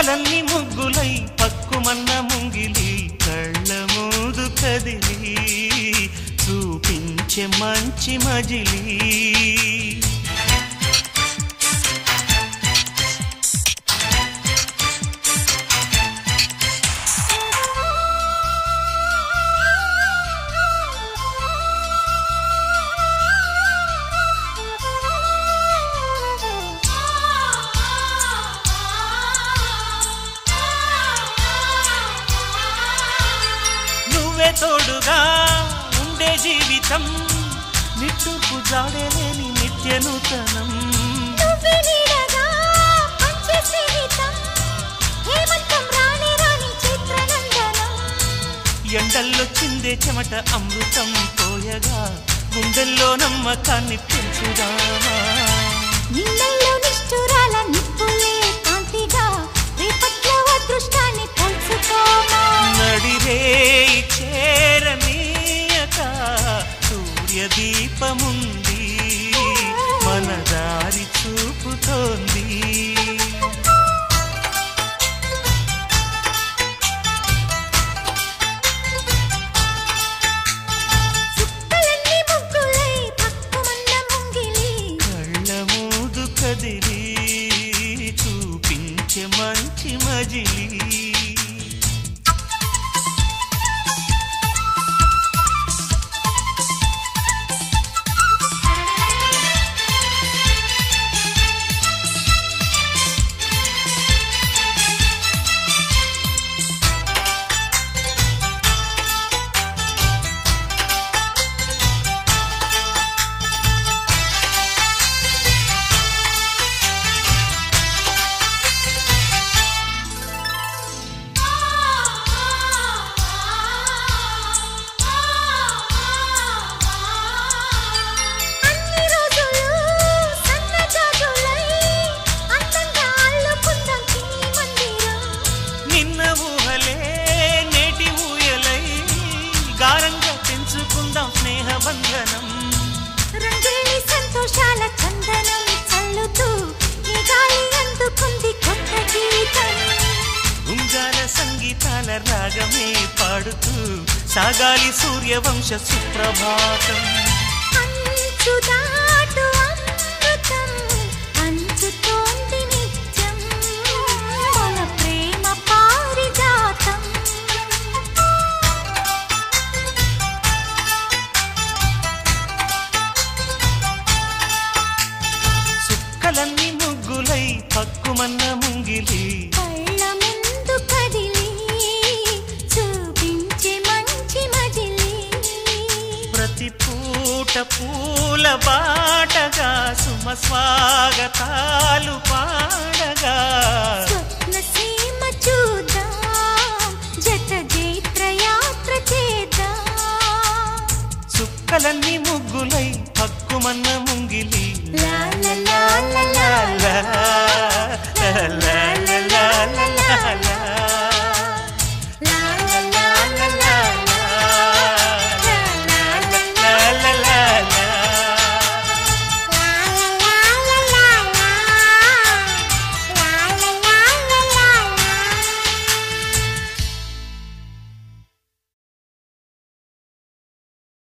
కలన్ని ముగ్గులై పక్కుమన్న ముంగిలి కళ్ళ మూదు కదిలి చూపించే మంచి మజిలీ తోడుగా ఉండే జీవితం నిట్టూర్పు జాడలేని నిత్య నూతనం ఎండల్లో చిందే చెమట అమృతం పోయగా గుండెల్లో నమ్మకాన్ని పెంచుదామా నిన్నల్లో నిష్ఠురాల నిప్పులే కాంతిగా రేపట్లో అదృష్టాన్ని పంచుకోమా నడిరే చేరనీయక సూర్యదీపముంది మన దారి చూపుతోంది కళ్ళ మూదు కదిలి చూపించే మంచి మజిలీ స్నేహబంధనం రంగేలి సంతోషాల చందనం చల్లుతూ ఈ గాలి అందుకుంది కొత్త గీతం ఉంగాల సంగీతాల రాగమే పాడుతూ సాగాలి సూర్యవంశ సుప్రభాతం అంచుదాటు అమృతం అంచుతోంది నిత్యం మన ప్రేమ పారిజాతం కలన్ని ముగ్గులై పక్కుమన్న ముంగిలి కళ్ళ ముందు కదిలి చూపించే మంచి మజిలీ ప్రతి పూట పూల బాటగా సుమ స్వాగతాలు పాడగా స్వప్న సీమ చూద్దాం జత జైత్ర యాత్ర చేద్దాం చుక్కలన్నీ ముగ్గులై